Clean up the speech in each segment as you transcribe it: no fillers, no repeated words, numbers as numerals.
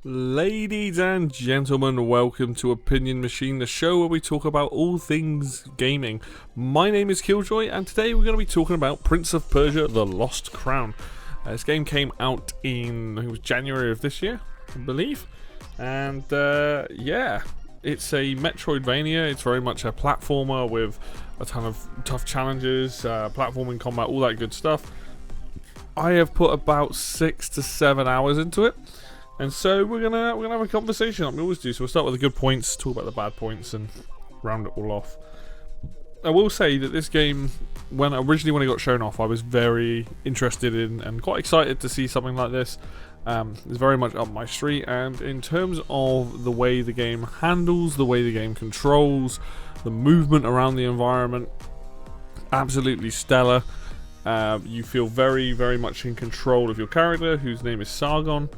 Ladies and gentlemen, welcome to Opinion Machine, the show where we talk about all things gaming. My name is Killjoy, and today we're going to be talking about Prince of Persia: The Lost Crown. This game came out in, I think it was January of this year, I believe. And yeah, it's a Metroidvania. It's very much a platformer with a ton of tough challenges, platforming, combat, all that good stuff. I have put about 6 to 7 hours into it. And so we're gonna have a conversation like we always do. So we'll start with the good points, talk about the bad points, and round it all off. I will say that this game, when it got shown off, I was very interested in and quite excited to see something like this. It's very much up my street, and in terms of the way the game handles, the way the game controls, the movement around the environment, absolutely stellar. You feel very, very much in control of your character, whose name is Zircon.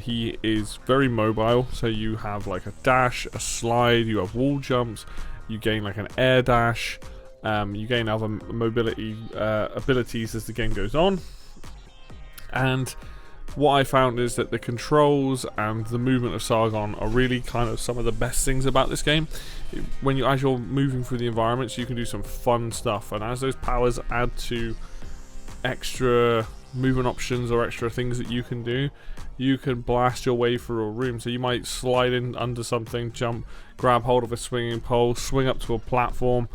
He is very mobile, so you have like a dash, a slide, you have wall jumps, you gain like an air dash, you gain other mobility abilities as the game goes on. And what I found is that the controls and the movement of Zircon are really kind of some of the best things about this game. As you're moving through the environments, you can do some fun stuff, and as those powers add to extra movement options or extra things that you can do, you can blast your way through a room. So you might slide in under something, jump, grab hold of a swinging pole, swing up to a platform,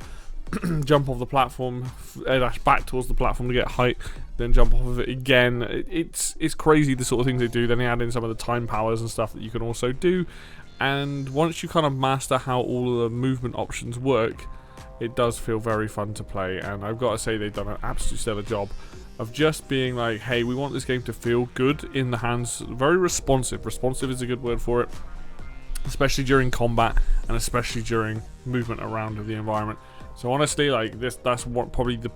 jump off the platform, air dash back towards the platform to get height, then jump off of it again. It's crazy the sort of things they do. Then they add in some of the time powers and stuff that you can also do. And once you kind of master how all of the movement options work, it does feel very fun to play. And I've got to say, they've done an absolutely stellar job of just being like, hey, we want this game to feel good in the hands, very responsive. Responsive is a good word for it, especially during combat and especially during movement around the environment. So honestly, like that's what probably the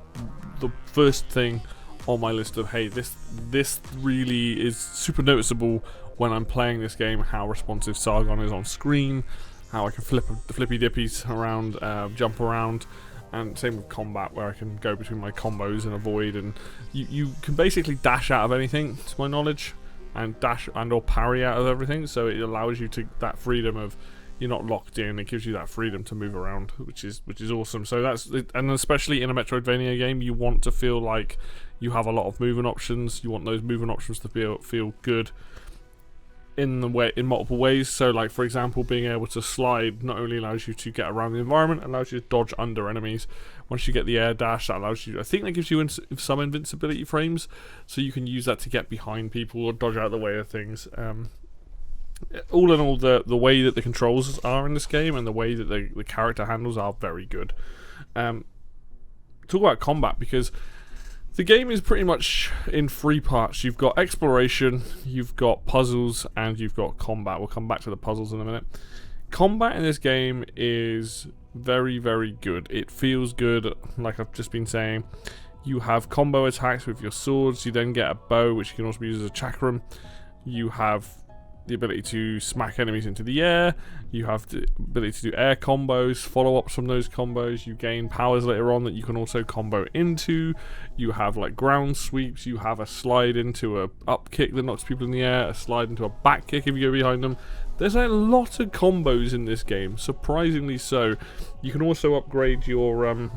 first thing on my list of, hey, this really is super noticeable when I'm playing this game, how responsive Zircon is on screen, how I can flip the flippy dippies around, jump around. And same with combat, where I can go between my combos and avoid, and you can basically dash out of anything, to my knowledge, and dash and or parry out of everything. So it allows you to that freedom of, you're not locked in. It gives you that freedom to move around, which is awesome. So that's it, and especially in a Metroidvania game, you want to feel like you have a lot of movement options. You want those movement options to feel good in multiple ways. So like, for example, being able to slide not only allows you to get around the environment, allows you to dodge under enemies. Once you get the air dash, that allows you, I think that gives you some invincibility frames, so you can use that to get behind people or dodge out of the way of things. All in all, the way that the controls are in this game and the way that the character handles are very good. Talk about combat, because the game is pretty much in 3 parts. You've got exploration, you've got puzzles, and you've got combat. We'll come back to the puzzles in a minute. Combat in this game is very, very good. It feels good, like I've just been saying. You have combo attacks with your swords. You then get a bow, which you can also use as a chakram. You have the ability to smack enemies into the air. You have the ability to do air combos, follow-ups from those combos. You gain powers later on that you can also combo into. You have like ground sweeps. You have a slide into a up kick that knocks people in the air, a slide into a back kick if you go behind them. There's a lot of combos in this game, surprisingly so. You can also upgrade your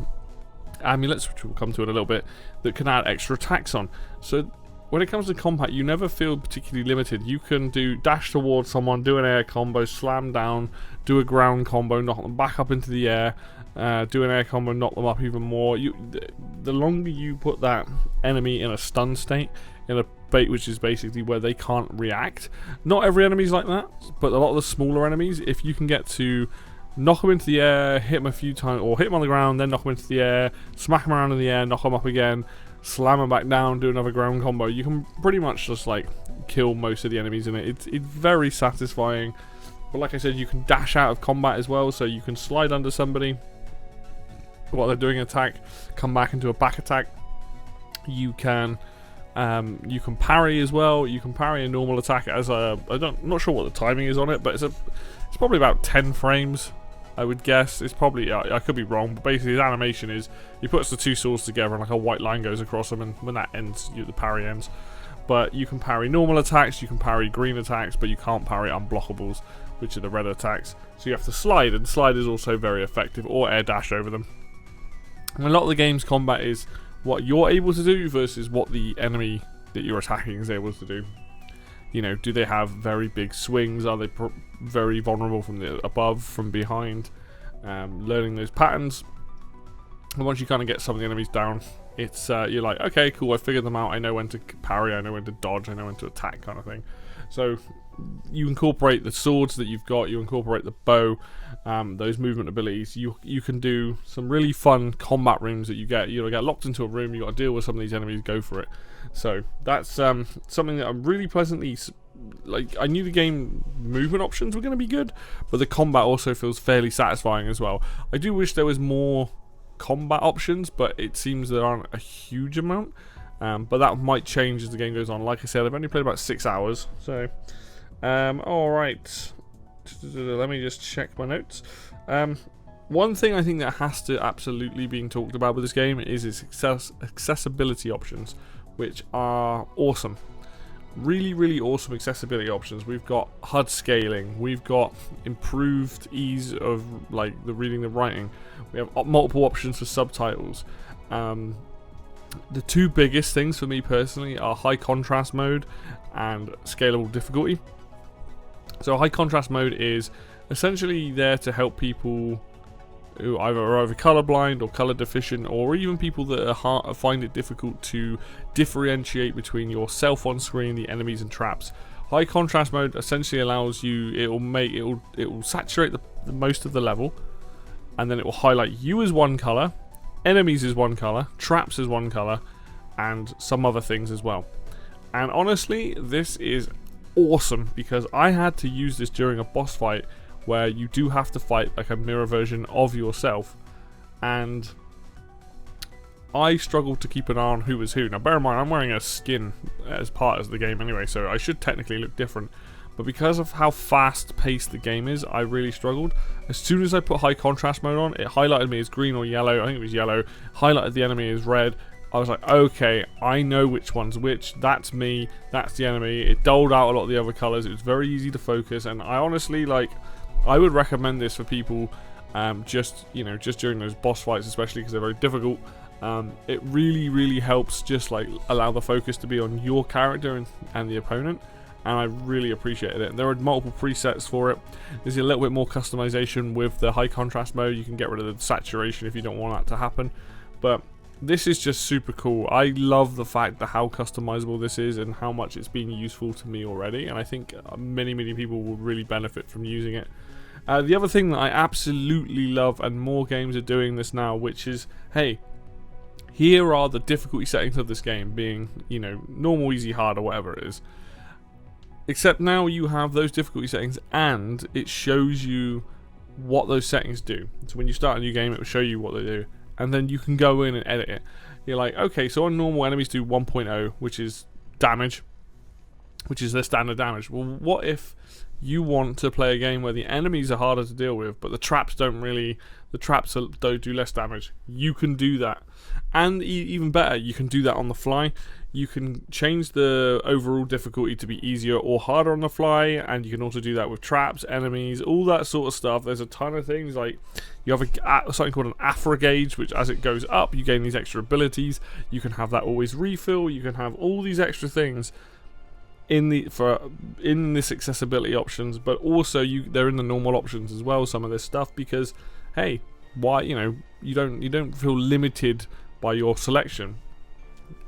amulets, which we'll come to in a little bit, that can add extra attacks on. So when it comes to combat, you never feel particularly limited. You can dash towards someone, do an air combo, slam down, do a ground combo, knock them back up into the air, do an air combo, knock them up even more. The longer you put that enemy in a stun state, in a bait, which is basically where they can't react. Not every enemy's like that, but a lot of the smaller enemies, if you can get to knock them into the air, hit them a few times, or hit them on the ground, then knock them into the air, smack them around in the air, knock them up again, slam them back down, do another ground combo, you can pretty much just like kill most of the enemies in it. It's very satisfying. But like I said, you can dash out of combat as well, so you can slide under somebody while they're doing an attack, come back into a back attack. You can parry as well. You can parry a normal attack as I'm not sure what the timing is on it, but it's probably about 10 frames, I would guess. It's probably, I could be wrong, but basically his animation is he puts the two swords together and like a white line goes across them, and when that ends, the parry ends. but you can parry normal attacks, you can parry green attacks, but you can't parry unblockables, which are the red attacks. So you have to slide, and slide is also very effective, or air dash over them. And a lot of the game's combat is what you're able to do versus what the enemy that you're attacking is able to do. You know, do they have very big swings? Are they very vulnerable from the above, from behind? Learning those patterns. And once you kind of get some of the enemies down, it's you're like, okay, cool, I figured them out. I know when to parry, I know when to dodge, I know when to attack, kind of thing. So you incorporate the swords that you've got, you incorporate the bow, those movement abilities. You can do some really fun combat rooms that you get. You'll get locked into a room, you got to deal with some of these enemies, go for it. So that's something that I'm really pleasantly, like, I knew the game movement options were going to be good, but the combat also feels fairly satisfying as well. I do wish there was more combat options, but it seems there aren't a huge amount. But that might change as the game goes on. Like I said, I've only played about 6 hours, so alright, let me just check my notes. One thing I think that has to absolutely be talked about with this game is its accessibility options, which are awesome. Really, really awesome accessibility options. We've got HUD scaling, we've got improved ease of like the reading, the writing. We have multiple options for subtitles. The two biggest things for me personally are high contrast mode and scalable difficulty. So high contrast mode is essentially there to help people who are either colorblind or color deficient, or even people that find it difficult to differentiate between yourself on screen, the enemies and traps. High contrast mode essentially allows you, it will saturate the most of the level, and then it will highlight you as one color, enemies as one color, traps as one color, and some other things as well. And honestly, this is awesome, because I had to use this during a boss fight where you do have to fight like a mirror version of yourself, and I struggled to keep an eye on who was who. Now bear in mind, I'm wearing a skin as part of the game anyway, so I should technically look different, but because of how fast paced the game is, I really struggled. As soon as I put high contrast mode on, it highlighted me as green or yellow. I think it was yellow. Highlighted the enemy as red. I was like, okay, I know which one's which. That's me, that's the enemy. It dulled out a lot of the other colors. It was very easy to focus, and I honestly, like, I would recommend this for people just during those boss fights, especially because they're very difficult. It really, really helps just like allow the focus to be on your character and the opponent, and I really appreciated it. There are multiple presets for it. There's a little bit more customization with the high contrast mode. You can get rid of the saturation if you don't want that to happen, but this is just super cool. I love the fact that how customizable this is and how much it's been useful to me already, and I think many people will really benefit from using it. The other thing that I absolutely love, and more games are doing this now, which is, hey, here are the difficulty settings of this game, being, you know, normal, easy, hard, or whatever it is. Except now you have those difficulty settings, and it shows you what those settings do. So when you start a new game, it will show you what they do, and then you can go in and edit it. You're like, okay, so on normal, enemies do 1.0, which is damage, which is their standard damage. Well, what if you want to play a game where the enemies are harder to deal with, but the traps don't do less damage? You can do that, and even better, you can do that on the fly. You can change the overall difficulty to be easier or harder on the fly, and you can also do that with traps, enemies, all that sort of stuff. There's a ton of things, like you have something called an Afra gauge, which as it goes up, you gain these extra abilities. You can have that always refill. You can have all these extra things in this accessibility options, but also they're in the normal options as well, some of this stuff, because hey, why, you don't feel limited by your selection.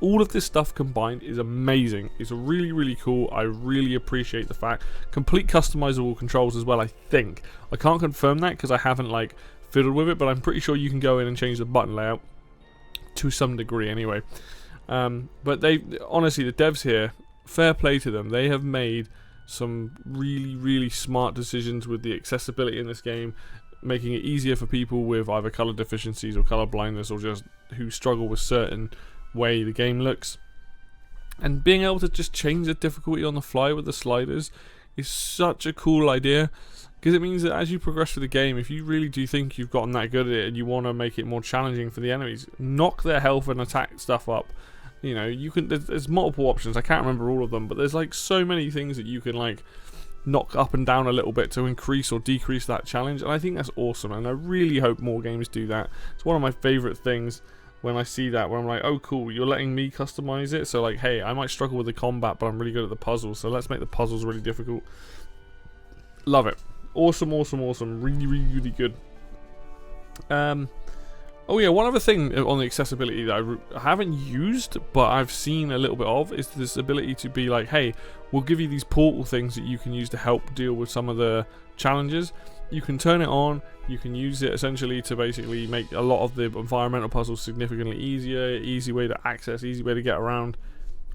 All of this stuff combined is amazing. It's really, really cool. I really appreciate the fact. Complete customizable controls as well, I think. I can't confirm that because I haven't like fiddled with it, but I'm pretty sure you can go in and change the button layout to some degree anyway. But honestly, the devs here, fair play to them. They have made some really, really smart decisions with the accessibility in this game, making it easier for people with either color deficiencies or color blindness, or just who struggle with certain way the game looks. And being able to just change the difficulty on the fly with the sliders is such a cool idea, because it means that as you progress through the game, if you really do think you've gotten that good at it and you want to make it more challenging for the enemies, knock their health and attack stuff up, You know, you can. There's multiple options. I can't remember all of them, but there's like so many things that you can like knock up and down a little bit to increase or decrease that challenge, and I think that's awesome. And I really hope more games do that. It's one of my favorite things when I see that, where I'm like, oh cool, you're letting me customize it. So like, hey, I might struggle with the combat, but I'm really good at the puzzles, so let's make the puzzles really difficult. Love it. Awesome, awesome, awesome. Really, really, really good. Oh yeah, one other thing on the accessibility that I haven't used, but I've seen a little bit of, is this ability to be like, hey, we'll give you these portal things that you can use to help deal with some of the challenges. You can turn it on, you can use it essentially to basically make a lot of the environmental puzzles significantly easier, easy way to access, easy way to get around.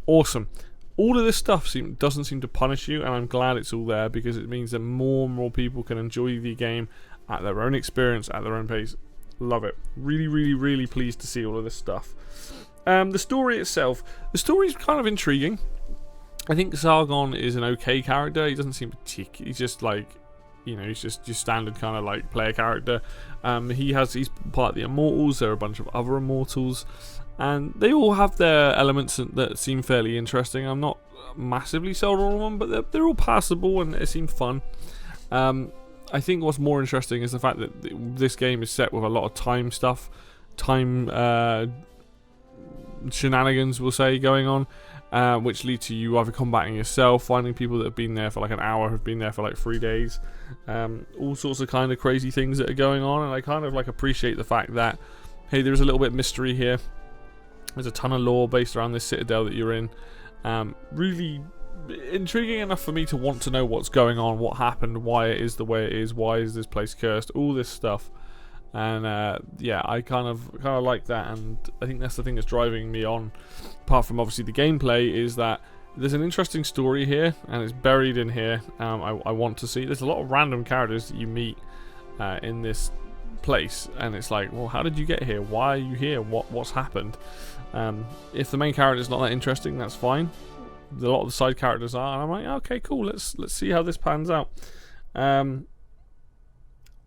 Awesome. All of this stuff doesn't seem to punish you, and I'm glad it's all there, because it means that more and more people can enjoy the game at their own experience, at their own pace. Love it. Really, really, really pleased to see all of this stuff. The story itself, the story's kind of intriguing. I think Zircon is an okay character. He doesn't seem particular. He's just like, you know, he's just your standard kind of like player character. He's part of the Immortals. There are a bunch of other Immortals, and they all have their elements that seem fairly interesting. I'm not massively sold on them, but they're all passable and they seem fun. I think what's more interesting is the fact that this game is set with a lot of time stuff, shenanigans, we'll say, going on, which lead to you either combating yourself, finding people that have been there for like an hour, have been there for like 3 days, all sorts of kind of crazy things that are going on. And I kind of like appreciate the fact that, hey, there's a little bit of mystery here. There's a ton of lore based around this citadel that you're in. Really intriguing enough for me to want to know what's going on, what happened, why it is the way it is, why is this place cursed, all this stuff. And yeah, I kind of like that, and I think that's the thing that's driving me on, apart from obviously the gameplay, is that there's an interesting story here, and it's buried in here. I want to see. There's a lot of random characters that you meet in this place, and it's like, well, how did you get here? Why are you here? What's happened? If the main character is not that interesting, that's fine. A lot of the side characters are, and I'm like, okay, cool, let's see how this pans out.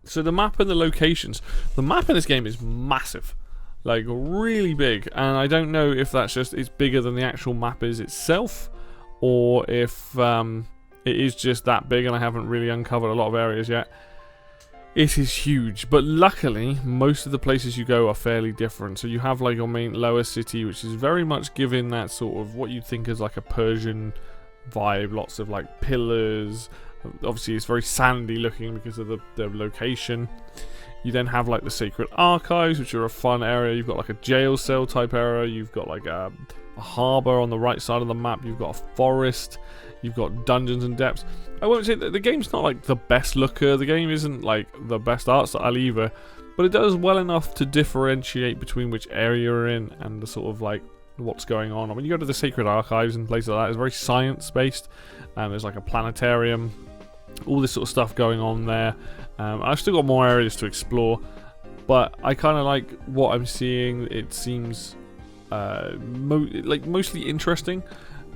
So the map and the locations. The map in this game is massive, like really big, and I don't know if that's just it's bigger than the actual map is itself, or if it is just that big and I haven't really uncovered a lot of areas yet. It is huge, but luckily most of the places you go are fairly different. So you have like your main lower city, which is very much given that sort of what you'd think is like a Persian vibe. Lots of like pillars. Obviously it's very sandy looking because of the location. You then have like the sacred archives, which are a fun area. You've got like a jail cell type area. You've got like a harbour on the right side of the map. You've got a forest. You've got dungeons and depths. I won't say that the game's not like the best looker. The game isn't like the best art style either, but it does well enough to differentiate between which area you're in and the sort of like what's going on. I mean, you go to the sacred archives and places like that. It's very science based, and there's like a planetarium, all this sort of stuff going on there. I've still got more areas to explore, but I kind of like what I'm seeing. It seems mostly interesting.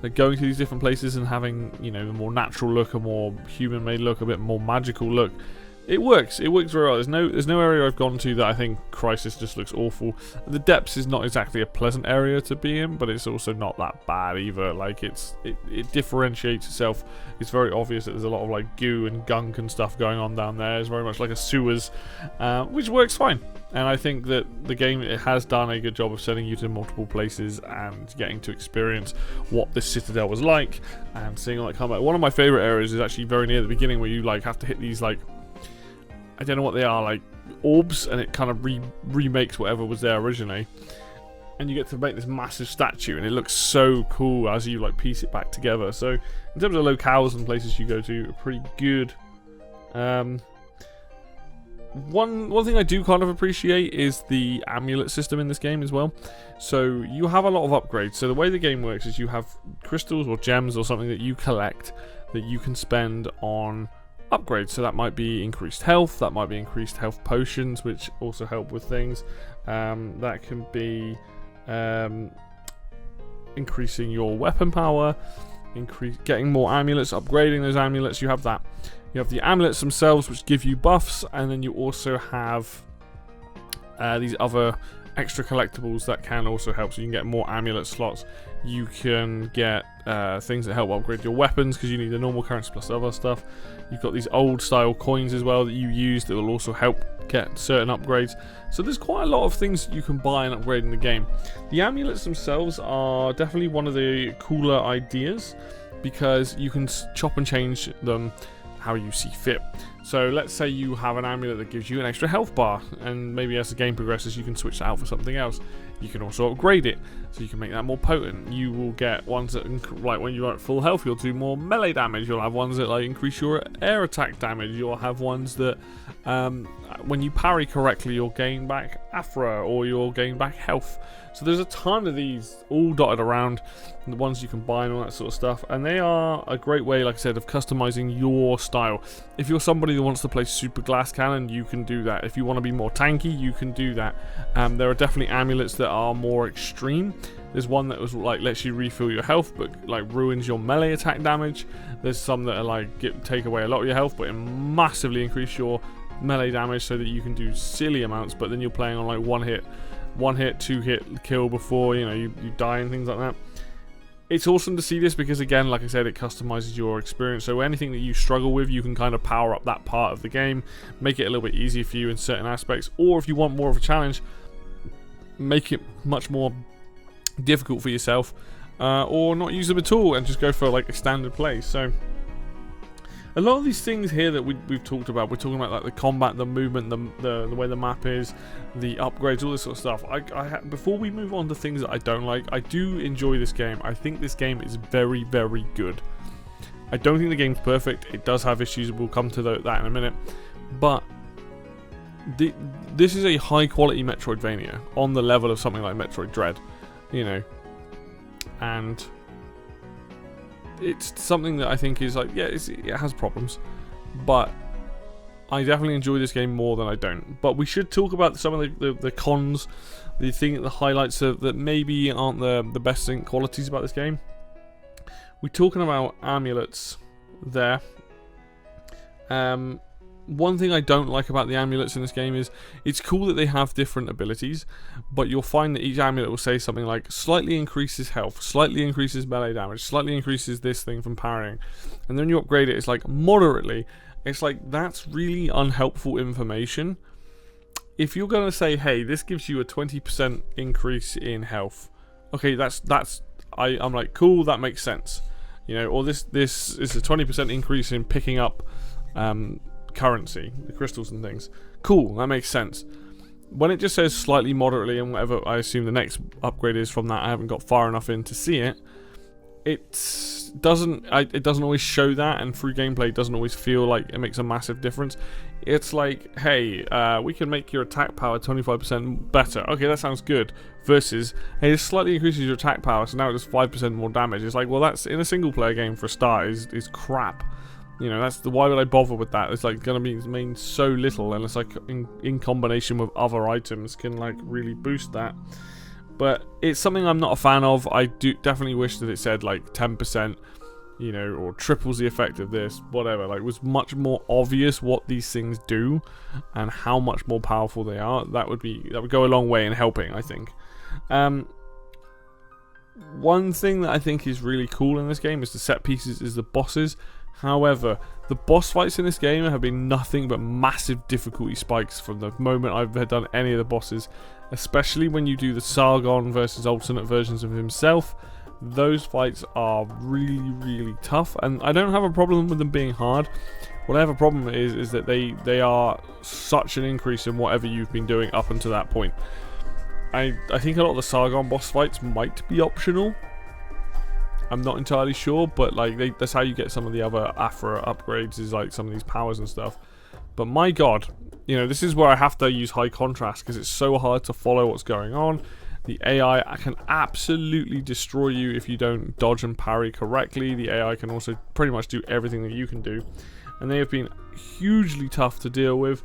Like going to these different places and having, you know, a more natural look, a more human-made look, a bit more magical look. It works. It works very well. There's no area I've gone to that I think Crisis just looks awful. The depths is not exactly a pleasant area to be in, but it's also not that bad either. Like it differentiates itself. It's very obvious that there's a lot of like goo and gunk and stuff going on down there. It's very much like a sewers, which works fine. And I think that the game has done a good job of sending you to multiple places and getting to experience what this citadel was like and seeing all that come out. One of my favorite areas is actually very near the beginning, where you like have to hit these like, I don't know what they are, like orbs, and it kind of remakes whatever was there originally, and you get to make this massive statue, and it looks so cool as you like piece it back together. So in terms of locales and places you go to, are pretty good. One thing I do kind of appreciate is the amulet system in this game as well. So you have a lot of upgrades. So the way the game works is you have crystals or gems or something that you collect that you can spend on upgrades. So that might be increased health, that might be increased health potions, which also help with things. That can be increasing your weapon power, getting more amulets, upgrading those amulets. You have that. You have the amulets themselves, which give you buffs, and then you also have these other extra collectibles that can also help. So you can get more amulet slots. You can get things that help upgrade your weapons because you need the normal currency plus other stuff. You've got these old style coins as well that you use that will also help get certain upgrades. So there's quite a lot of things you can buy and upgrade in the game. The amulets themselves are definitely one of the cooler ideas because you can chop and change them how you see fit. So let's say you have an amulet that gives you an extra health bar, and maybe as the game progresses you can switch that out for something else. You can also upgrade it, so you can make that more potent. You will get ones that, like when you're at full health, you'll do more melee damage. You'll have ones that like increase your air attack damage. You'll have ones that, when you parry correctly, you'll gain back Afra, or you'll gain back health. So there's a ton of these all dotted around, the ones you can buy and all that sort of stuff. And they are a great way, like I said, of customizing your style. If you're somebody that wants to play super glass cannon, you can do that. If you want to be more tanky, you can do that. There are definitely amulets that are more extreme. There's one that was like lets you refill your health but like ruins your melee attack damage. There's some that are like take away a lot of your health but massively increase your melee damage so that you can do silly amounts, but then you're playing on like one hit, two hit kill before you die and things like that. It's awesome to see this because, again, like I said, it customizes your experience. So anything that you struggle with, you can kind of power up that part of the game, make it a little bit easier for you in certain aspects. Or if you want more of a challenge, make it much more difficult for yourself, or not use them at all and just go for like a standard play. So a lot of these things here that we've talked about, we're talking about like the combat, the movement, the way the map is, the upgrades, all this sort of stuff. Before we move on to things that I don't like, I do enjoy this game. I think this game is very, very good. I don't think the game's perfect. It does have issues. We'll come to that in a minute. But this is a high quality Metroidvania on the level of something like Metroid Dread, and it's something that I think is like, it has problems, but I definitely enjoy this game more than I don't. But we should talk about some of the cons, the highlights that maybe aren't the best qualities about this game. We're talking about amulets there. One thing I don't like about the amulets in this game is it's cool that they have different abilities, but you'll find that each amulet will say something like slightly increases health, slightly increases melee damage, slightly increases this thing from parrying, and then you upgrade it, it's like moderately. It's like, that's really unhelpful information. If you're going to say, hey, this gives you a 20% increase in health, okay, I'm like, cool, that makes sense, or this is a 20% increase in picking up currency, the crystals and things. Cool, that makes sense. When it just says slightly, moderately, and whatever I assume the next upgrade is from that, I haven't got far enough in to see it. It doesn't always show that, and through gameplay it doesn't always feel like it makes a massive difference. It's like, hey, we can make your attack power 25% better. Okay, that sounds good. Versus, hey, this slightly increases your attack power, so now it does 5% more damage. It's like, well, that's in a single player game for a start is crap. Why would I bother with that? It's like gonna mean so little, and it's like in combination with other items can like really boost that. But it's something I'm not a fan of. I do definitely wish that it said like 10%, or triples the effect of this, whatever. Like, it was much more obvious what these things do and how much more powerful they are. That would go a long way in helping, I think. One thing that I think is really cool in this game is the set pieces, is the bosses. However, the boss fights in this game have been nothing but massive difficulty spikes from the moment I've done any of the bosses, especially when you do the Zircon versus alternate versions of himself. Those fights are really, really tough, and I don't have a problem with them being hard. What I have a problem is that they are such an increase in whatever you've been doing up until that point. I think a lot of the Zircon boss fights might be optional. I'm not entirely sure, but like that's how you get some of the other Afra upgrades, is like some of these powers and stuff. But my god, this is where I have to use high contrast because it's so hard to follow what's going on. The AI can absolutely destroy you if you don't dodge and parry correctly. The AI can also pretty much do everything that you can do, and they have been hugely tough to deal with.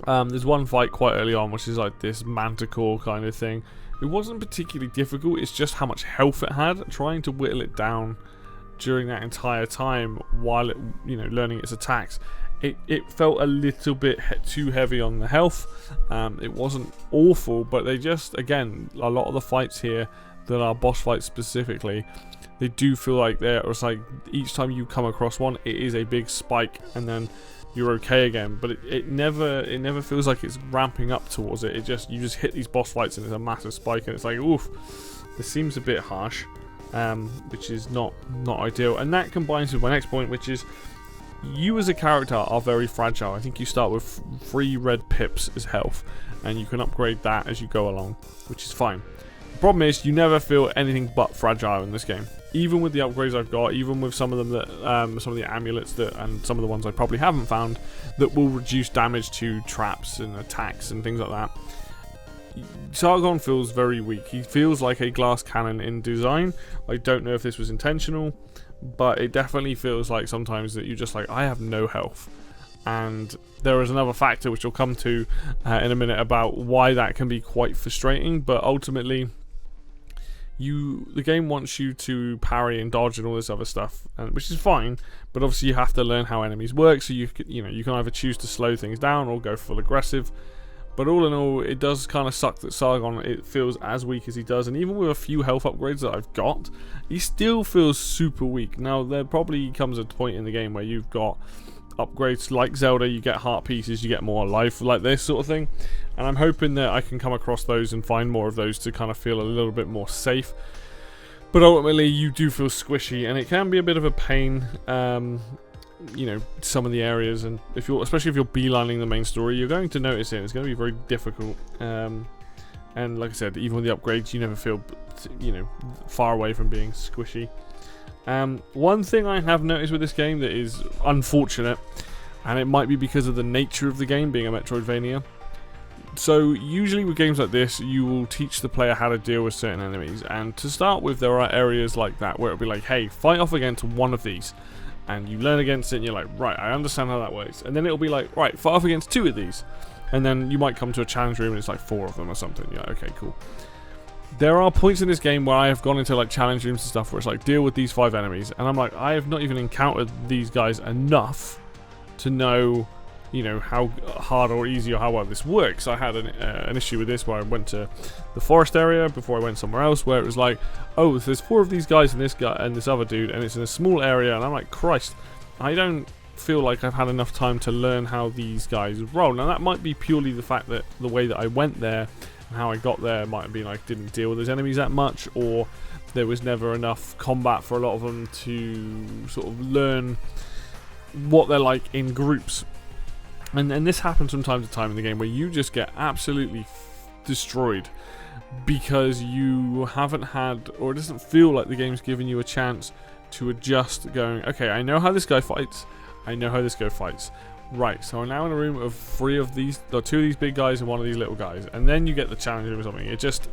There's one fight quite early on which is like this manticore kind of thing. It wasn't particularly difficult, it's just how much health it had. Trying to whittle it down during that entire time while it, learning its attacks, it felt a little bit too heavy on the health. It wasn't awful, but they just, again, a lot of the fights here that are boss fights specifically, they do feel like it's like each time you come across one, it is a big spike, and then you're okay again. But it never feels like it's ramping up towards it. You just hit these boss fights and it's a massive spike, and it's like, oof, this seems a bit harsh, which is not ideal. And that combines with my next point, which is you as a character are very fragile. I think you start with 3 red pips as health, and you can upgrade that as you go along, which is fine. The problem is you never feel anything but fragile in this game. Even with the upgrades I've got, even with some of them that, some of the amulets and some of the ones I probably haven't found that will reduce damage to traps and attacks and things like that, Zircon feels very weak. He feels like a glass cannon in design. I don't know if this was intentional, but it definitely feels like sometimes that you're just like, I have no health. And there is another factor which we'll come to in a minute about why that can be quite frustrating, but ultimately the game wants you to parry and dodge and all this other stuff, which is fine, but obviously you have to learn how enemies work, so you can either choose to slow things down or go full aggressive. But all in all, it does kind of suck that Zircon, it feels as weak as he does, and even with a few health upgrades that I've got, he still feels super weak. Now, there probably comes a point in the game where you've got upgrades like Zelda, you get heart pieces, you get more life, like this sort of thing, and I'm hoping that I can come across those and find more of those to kind of feel a little bit more safe. But ultimately, you do feel squishy, and it can be a bit of a pain. Some of the areas, and especially if you're beelining the main story, you're going to notice it. It's going to be very difficult. And like I said, even with the upgrades, you never feel, far away from being squishy. One thing I have noticed with this game that is unfortunate, and it might be because of the nature of the game being a Metroidvania. So usually with games like this, you will teach the player how to deal with certain enemies, and to start with, there are areas like that where it'll be like, hey, fight off against one of these. And you learn against it and you're like, right, I understand how that works. And then it'll be like, right, fight off against 2 of these. And then you might come to a challenge room and it's like 4 of them or something. You're like, okay, cool. There are points in this game where I have gone into like challenge rooms and stuff where it's like, deal with these 5 enemies. And I'm like, I have not even encountered these guys enough to know, how hard or easy or how well this works. I had an issue with this where I went to the forest area before I went somewhere else, where it was like, oh, there's 4 of these guys and this guy and this other dude, and it's in a small area, and I'm like, Christ, I don't feel like I've had enough time to learn how these guys roll. Now that might be purely the fact that the way that I went there and how I got there might have been I didn't deal with those enemies that much, or there was never enough combat for a lot of them to sort of learn what they're like in groups. And this happens from time to time in the game where you just get absolutely destroyed because you haven't had, or it doesn't feel like the game's giving you a chance to adjust, going, okay, I know how this guy fights, I know how this guy fights. Right, so I'm now in a room of 3 of these, or 2 of these big guys and 1 of these little guys, and then you get the challenge room or something. It just,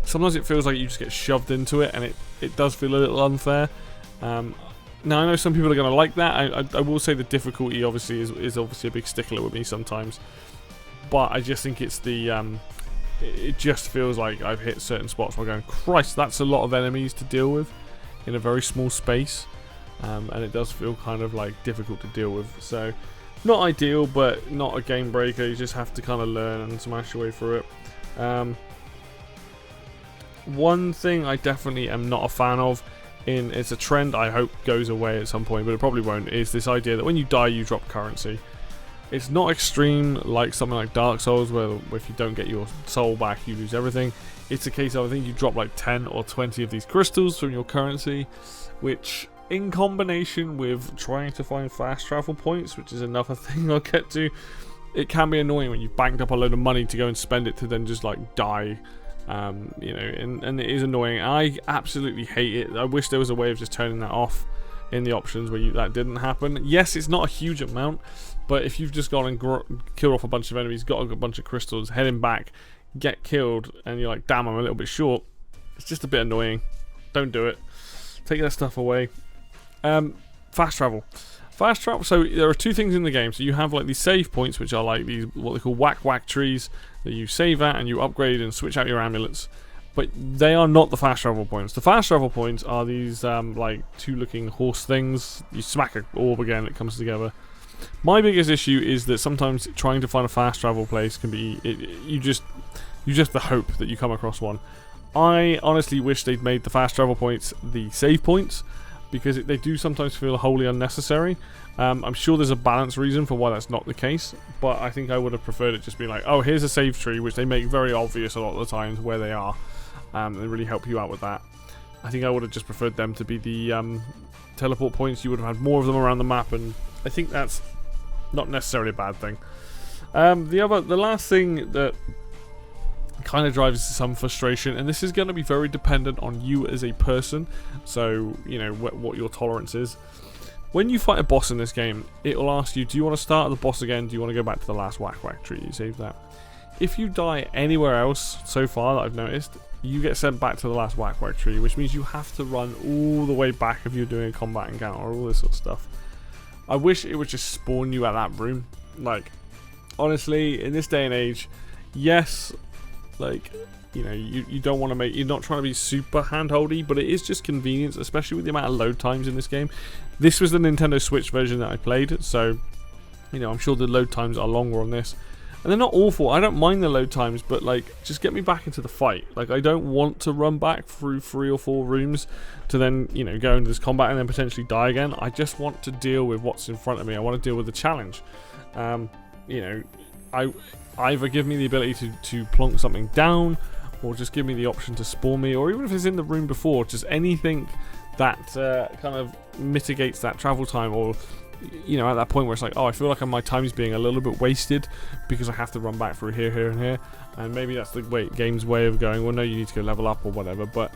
sometimes it feels like you just get shoved into it, and it does feel a little unfair. Now I know some people are going to like that. I will say the difficulty obviously is obviously a big stickler with me sometimes, but I just think it's the it just feels like I've hit certain spots where I'm going, Christ, that's a lot of enemies to deal with in a very small space, and it does feel kind of like difficult to deal with. So not ideal, but not a game breaker. You just have to kind of learn and smash your way through it. One thing I definitely am not a fan of, it's a trend I hope goes away at some point, but it probably won't, is this idea that when you die you drop currency. It's not extreme like something like Dark Souls, where if you don't get your soul back you lose everything. It's a case of, I think you drop like 10 or 20 of these crystals from your currency, which in combination with trying to find fast travel points, which is another thing I'll get to, it can be annoying when you've banked up a load of money to go and spend it to then just like die. And it is annoying. I absolutely hate it. I wish there was a way of just turning that off in the options where that didn't happen. Yes, it's not a huge amount, but if you've just gone and killed off a bunch of enemies, got a bunch of crystals, heading back, get killed, and you're like, damn, I'm a little bit short, it's just a bit annoying. Don't do it. Take that stuff away. Fast travel. So there are 2 things in the game. So you have like these save points, which are like these what they call whack trees that you save at and you upgrade and switch out your amulets. But they are not the fast travel points. The fast travel points are these like 2 looking horse things. You smack an orb again, it comes together. My biggest issue is that sometimes trying to find a fast travel place can be you just have to hope that you come across one. I honestly wish they'd made the fast travel points the save points, because they do sometimes feel wholly unnecessary. I'm sure there's a balance reason for why that's not the case, but I think I would have preferred it just be like, oh, here's a save tree, which they make very obvious a lot of the times where they are. They really help you out with that. I think I would have just preferred them to be the teleport points. You would have had more of them around the map, and I think that's not necessarily a bad thing. The last thing that kind of drives some frustration, and this is going to be very dependent on you as a person, so you know what your tolerance is. When you fight a boss in this game, it will ask you, do you want to start the boss again? Do you want to go back to the last whack tree? You save that. If you die anywhere else so far that I've noticed, you get sent back to the last whack tree, which means you have to run all the way back if you're doing a combat encounter or all this sort of stuff. I wish it would just spawn you at that room. Like, honestly, in this day and age, yes, like, you know, you don't want to make, you're not trying to be super handholdy, but it is just convenience, especially with the amount of load times in this game. This was the Nintendo Switch version that I played, so, you know, I'm sure the load times are longer on this. And they're not awful. I don't mind the load times, but, like, just get me back into the fight. Like, I don't want to run back through 3 or 4 rooms to then, you know, go into this combat and then potentially die again. I just want to deal with what's in front of me. I want to deal with the challenge. You know, either give me the ability to plonk something down, or just give me the option to spawn me, or even if it's in the room before, just anything that kind of mitigates that travel time, or, you know, at that point where it's like, oh, I feel like my time's being a little bit wasted because I have to run back through here, here, and here, and maybe that's the game's way of going, well, no, you need to go level up or whatever, but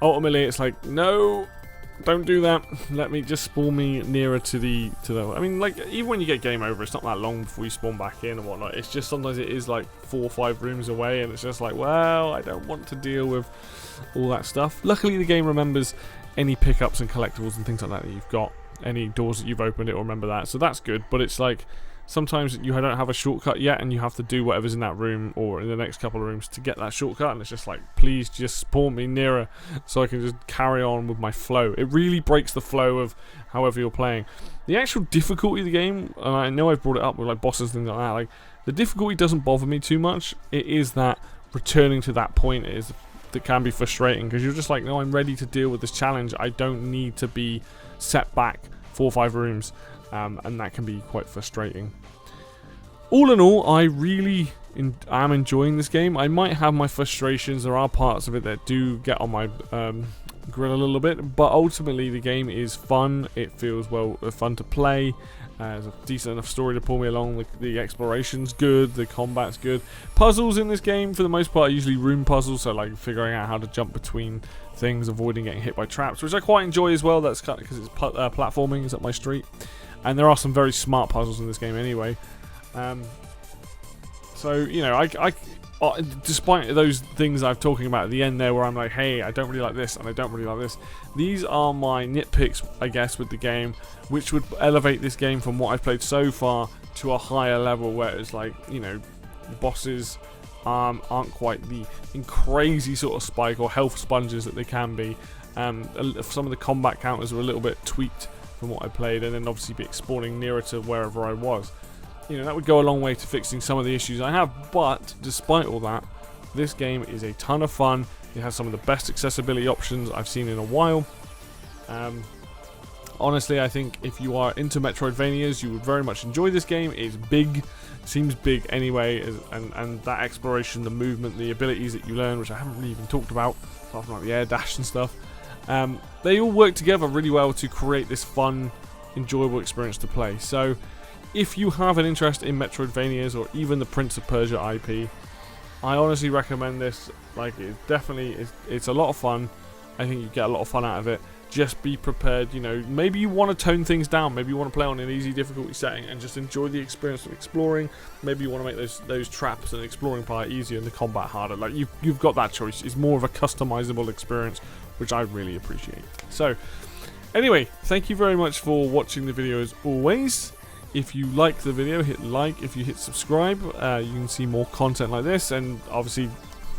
ultimately it's like, no, don't do that. Let me just spawn me nearer to the. I mean, like, even when you get game over, it's not that long before you spawn back in and whatnot. It's just sometimes it is like 4 or 5 rooms away, and it's just like, well, I don't want to deal with all that stuff. Luckily, the game remembers any pickups and collectibles and things like that you've got, any doors that you've opened, it will remember that, so that's good. But it's like, sometimes you don't have a shortcut yet, and you have to do whatever's in that room or in the next couple of rooms to get that shortcut, and it's just like, please just spawn me nearer so I can just carry on with my flow. It really breaks the flow of however you're playing. The actual difficulty of the game, and I know I've brought it up with like bosses and things like that, like, the difficulty doesn't bother me too much. It is that returning to that point that can be frustrating, because you're just like, no, I'm ready to deal with this challenge. I don't need to be set back 4 or 5 rooms. And that can be quite frustrating. All in all, I really am enjoying this game. I might have my frustrations. There are parts of it that do get on my grill a little bit, but ultimately the game is fun. It feels fun to play. There's a decent enough story to pull me along. The exploration's good. The combat's good. Puzzles in this game, for the most part, are usually room puzzles, so like figuring out how to jump between things, avoiding getting hit by traps, which I quite enjoy as well. That's kind of because it's platforming is up my street. And there are some very smart puzzles in this game anyway. So, you know, despite those things I'm talking about at the end there where I'm like, hey, I don't really like this and I don't really like this, these are my nitpicks, I guess, with the game, which would elevate this game from what I've played so far to a higher level, where it's like, you know, the bosses aren't quite the crazy sort of spike or health sponges that they can be. Some of the combat counters are a little bit tweaked from what I played, and then obviously be spawning nearer to wherever I was. You know, that would go a long way to fixing some of the issues I have, but despite all that, this game is a ton of fun. It has some of the best accessibility options I've seen in a while. Honestly, I think if you are into Metroidvanias, you would very much enjoy this game. It's big, seems big anyway, and that exploration, the movement, the abilities that you learn, which I haven't really even talked about, apart from like the air dash and stuff. They all work together really well to create this fun, enjoyable experience to play. So, if you have an interest in Metroidvanias or even the Prince of Persia IP, I honestly recommend this. Like, it's a lot of fun. I think you get a lot of fun out of it. Just be prepared, you know, maybe you want to tone things down, maybe you want to play on an easy difficulty setting and just enjoy the experience of exploring. Maybe you want to make those traps and exploring part easier and the combat harder. Like, you've got that choice. It's more of a customizable experience, which I really appreciate. So, anyway, thank you very much for watching the video as always. If you like the video, hit like. If you hit subscribe, you can see more content like this, and obviously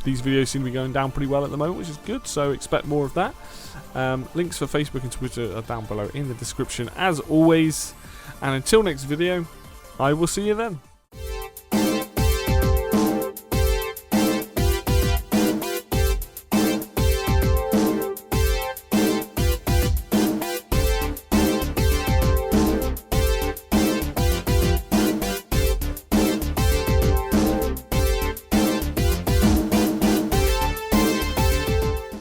these videos seem to be going down pretty well at the moment, which is good, so expect more of that. Links for Facebook and Twitter are down below in the description as always. And until next video, I will see you then.